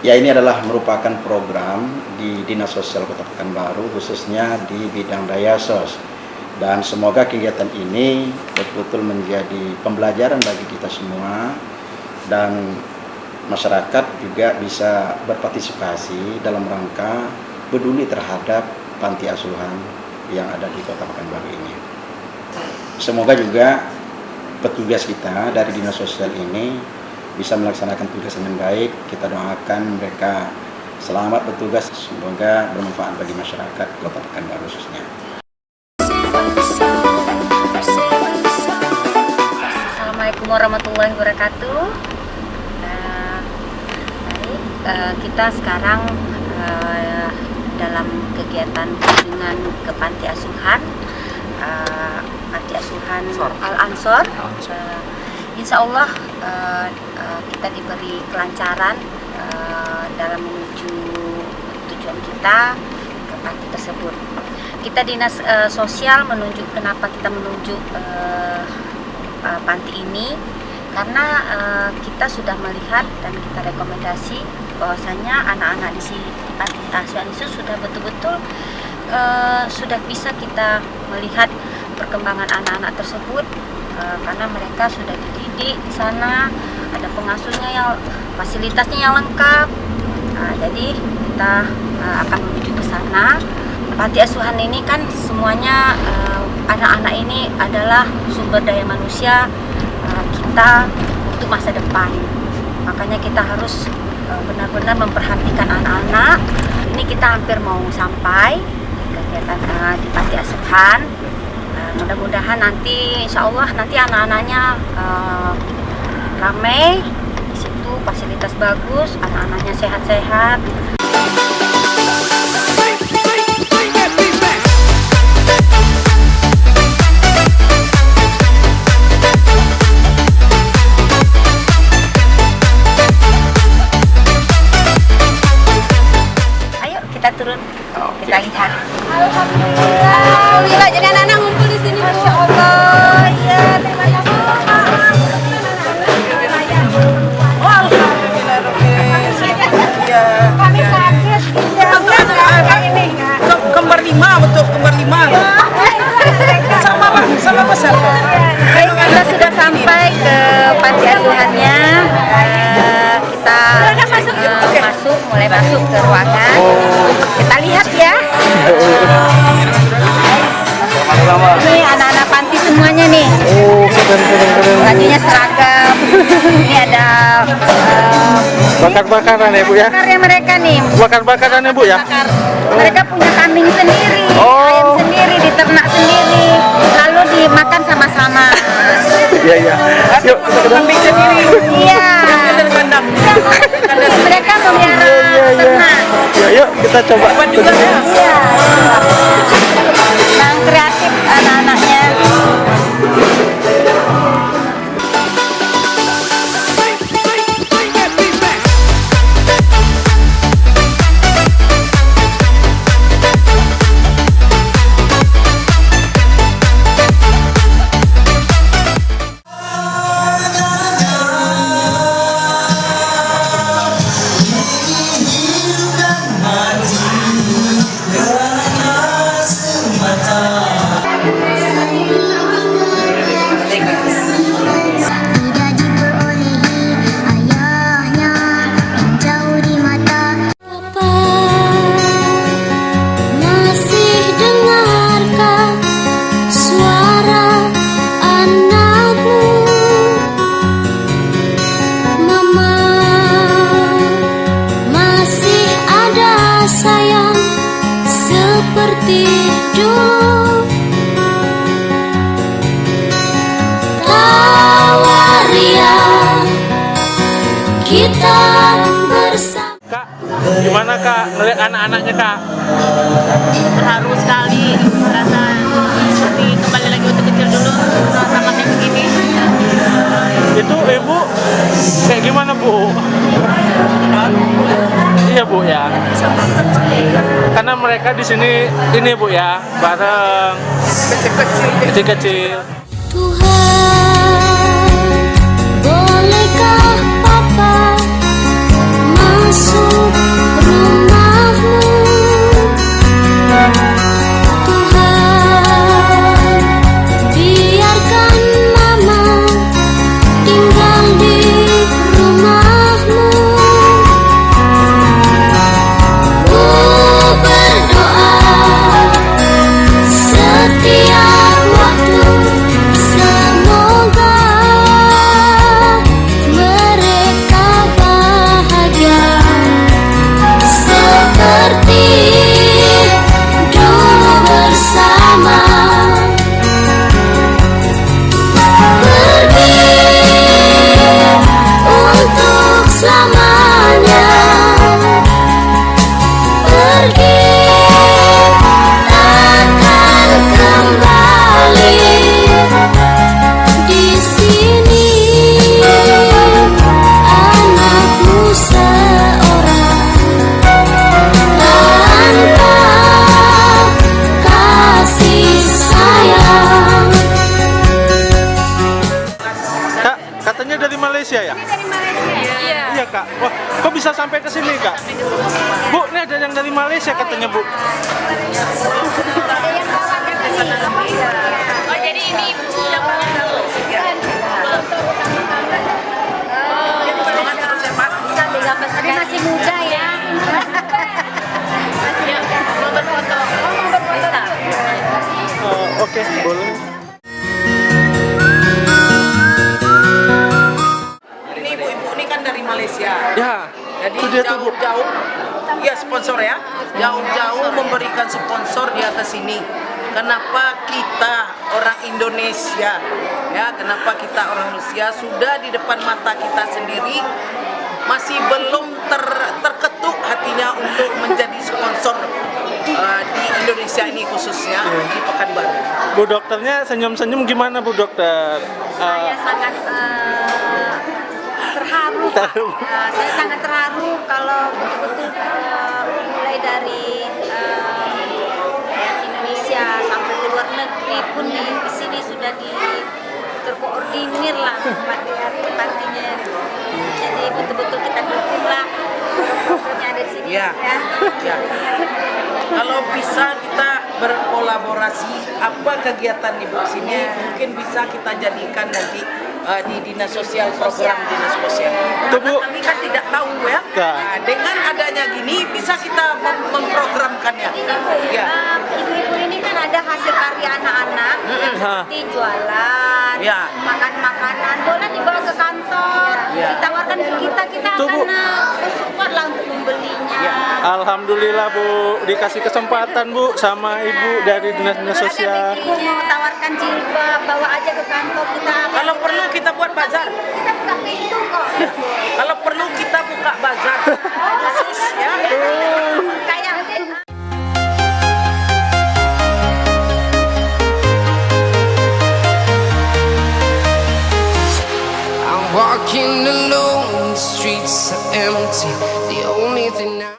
Ya, ini adalah merupakan program di Dinas Sosial Kota Pekanbaru, khususnya di bidang Dayasos. Dan semoga kegiatan ini betul-betul menjadi pembelajaran bagi kita semua, dan masyarakat juga bisa berpartisipasi dalam rangka peduli terhadap panti asuhan yang ada di Kota Pekanbaru ini. Semoga juga petugas kita dari Dinas Sosial ini bisa melaksanakan tugas dengan baik. Kita doakan mereka selamat bertugas, semoga bermanfaat bagi masyarakat Kota Pekanbaru khususnya. Assalamualaikum warahmatullahi wabarakatuh. Kita sekarang dalam kegiatan kunjungan ke panti asuhan Al-Ansor. Insya Allah kita diberi kelancaran dalam menuju tujuan kita ke panti tersebut. Kita Dinas Sosial menunjuk kenapa kita menuju panti ini, karena kita sudah melihat dan kita rekomendasi bahwasanya anak-anak di panti asuhan itu sudah betul-betul sudah bisa kita melihat perkembangan anak-anak tersebut. Karena mereka sudah dididik di sana, ada pengasuhnya yang fasilitasnya yang lengkap. Jadi kita akan menuju ke sana. Panti asuhan ini kan semuanya anak-anak ini adalah sumber daya manusia kita untuk masa depan. Makanya kita harus benar-benar memperhatikan anak-anak. Ini kita hampir mau sampai kegiatan di panti asuhan. Mudah-mudahan nanti insya Allah nanti anak-anaknya ramai di situ, fasilitas bagus, anak-anaknya sehat-sehat. Ayo kita turun, kita lihat. Alhamdulillah, jadi anak-anak ngumpul di sini. Masya Allah, ya terima kasih. Kami kaget. Kembar lima, betul kembar lima. Sama besar. Baik, kita sudah sampai ke panti asuhannya. Kita mulai masuk ke ruangan. Kita lihat ya. Ini anak-anak panti semuanya nih. Bajunya seragam. Ini ada bakar-bakaran ya Bu ya? bakarnya mereka nih. Bakar-bakaran ya Bu ya? Bakar. Mereka punya kambing sendiri, ayam sendiri, diternak sendiri, lalu dimakan sama-sama. Iya iya. Yuk kita ke dalam. Kambing sendiri. Iya. Mereka memelihara ternak. Ya yuk kita coba. Iya. Yang kreatif anak-anaknya. Seperti dulu tawaria kita bersama. Kak, gimana Kak ngeliat anak-anaknya Kak? Terharu sekali, merasa seperti kembali lagi waktu kecil dulu, sama-sama kayak begini. Itu Ibu kayak gimana Bu? Iya Bu ya. Karena mereka di sini ini Bu ya, bareng kecil-kecil. Tuhan, bolehkah Papa masuk? Malaysia ya? Dari Malaysia. Iya. Iya kak. Wah, kok bisa sampai ke sini kak? Bu, ini ada yang dari Malaysia katanya bu. Oh jadi ini ibu yang punya tahu. Tapi masih muda ya. Mau berfoto. Oke, boleh. Ini ibu-ibu ini kan dari Malaysia. Ya, Jadi itu dia tuh bu. jauh-jauh, ya sponsor ya, jauh-jauh memberikan sponsor di atas sini. Kenapa kita orang Indonesia, ya? Kenapa kita orang Indonesia sudah di depan mata kita sendiri masih belum terketuk hatinya untuk menjadi sponsor di Indonesia ini khususnya di Pekanbaru. Bu dokternya senyum-senyum gimana bu dokter? Saya sangat terharu, Pak. Saya sangat terharu kalau betul-betul mulai dari Indonesia sampai ke luar negeri pun di sini sudah terkoordinir lah partinya. Jadi betul-betul kita dukung lah programnya ada di sini. Ya. Ya. Kalau bisa kita berkolaborasi, apa kegiatan ibu sini mungkin bisa kita jadikan nanti di dinas sosial, program dinas sosial. Tuh, Karena Bu. kami kan tidak tahu ya. Nah, dengan adanya gini bisa kita memprogramkannya. Ya. Ibu-ibu ini kan ada hasil karya anak-anak seperti jualan, Ya. makan makanan, boleh dibawa ke kantor, Ya. ditawarkan ke kita Tuh, Bu. akan support lah untuk membelinya. Ya. Alhamdulillah bu, dikasih kesempatan bu sama ibu dari dinas-dinas sosial. Ada ibu mau tawarkan jilbab, bawa aja ke kantor kita. Kalau perlu kita buat bazar. Kita buka pintu kok. Kalau perlu kita buka bazar khusus ya. Kayak I'm walking alone, the streets are empty. The only thing I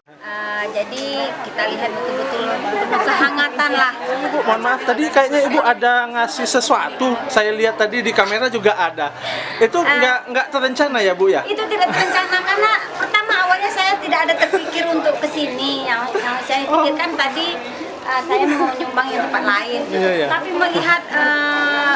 jadi kita lihat betul-betul penuh kehangatan lah. Bu, mohon maaf tadi kayaknya ibu ada ngasih sesuatu. Saya lihat tadi di kamera juga ada. Itu nggak terencana ya bu ya? Itu tidak terencana karena pertama awalnya saya tidak ada terpikir untuk kesini. Yang saya pikirkan tadi saya mau nyumbang yang tempat lain. Iya, iya. Tapi melihat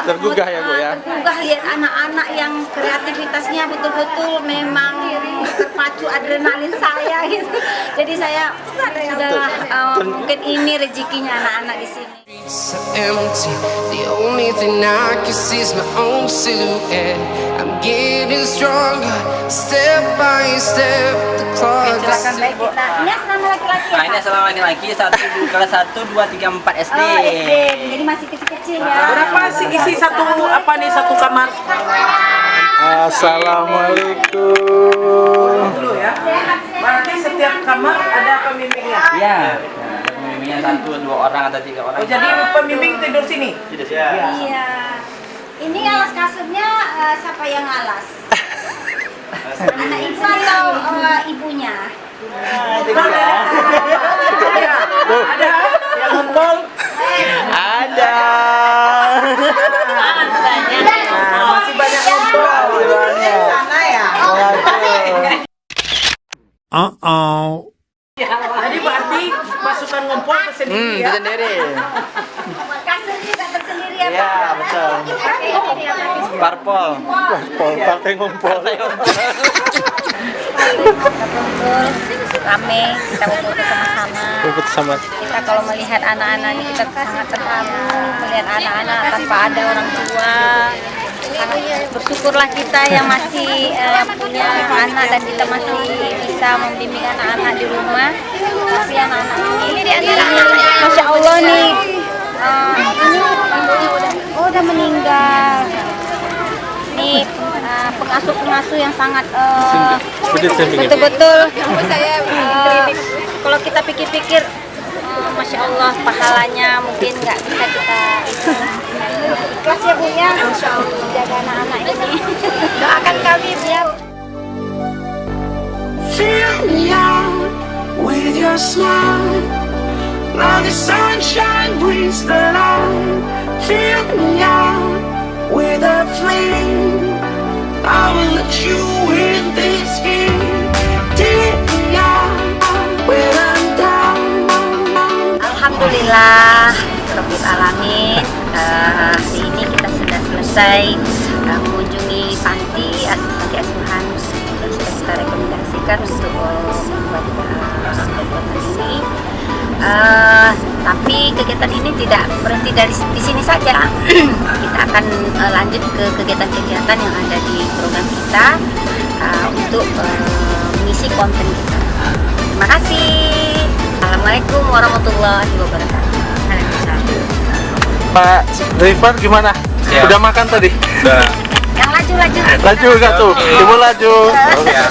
Tergugah ya, Bu, ya? tergugah lihat anak-anak yang kreativitasnya betul-betul memang terpacu adrenalin saya gitu. Jadi saya sudahlah mungkin ini rezekinya anak-anak di sini. streets are empty. The only thing I can see is my own silhouette. I'm getting stronger, step by step. The clock is Baik kita. Ini asrama laki-laki ya, Nah, ini Pak? selama laki-laki kelas 1, 2, 3, 4 SD. Oh, SD. Jadi masih kecil-kecil ya. Berapa sih isi satu apa nih satu kamar? Assalamualaikum. Dulu ya. Berarti setiap kamar ada pembimbingnya. Iya. Nah, pembimbingnya 1, 2 orang atau 3 orang. Oh, jadi pembimbing tidur sini. Tidak sih. Iya. Ini alas kasurnya siapa yang alas? Anak ibu atau ibunya? Ada yang ngumpul. Ada. Masih banyak ngumpul. Sana ya. Jadi berarti pasukan ngumpul tersendiri ya. Sendiri. Kasur juga tersendiri ya, Iya, Pak? betul. Pakai ini ya, Pak? Parpol. Partai ngumpul. Kumpul, rame, kita kumpul bersama-sama. Rumput sama. Kita kalau melihat anak-anak ini kita sangat terharu melihat anak-anak tanpa ada orang tua. Sangat bersyukurlah kita yang masih punya anak dan kita masih bisa membimbing anak-anak di rumah. Tapi anak-anak ini di antara anak-anak, Masya Allah nih, ini ibunya udah meninggal. Ini pengasuh-pengasuh yang sangat betul-betul kalau kita pikir-pikir Masya Allah pahalanya mungkin nggak bisa kita ikhlas ya Bu ya, Masya Allah jaga anak-anak ini. Doakan kami biar fill me out with your smile. Now the sunshine brings the light. Fill me out with a flame. I will let you Alhamdulillah, Rabbil Alamin. Hari ini kita sudah selesai mengunjungi panti asuhan yang sudah kita rekomendasikan untuk membuat kegiatan ini. Tapi kegiatan ini tidak berhenti di sini saja. Kita akan lanjut ke kegiatan-kegiatan yang ada di program kita untuk mengisi konten kita. Terima kasih. Assalamualaikum warahmatullahi wabarakatuh. Pak Rifan gimana? Siap. Udah makan tadi? Udah. Yang laju. Laju nggak tuh? Oke. Coba laju. Ya.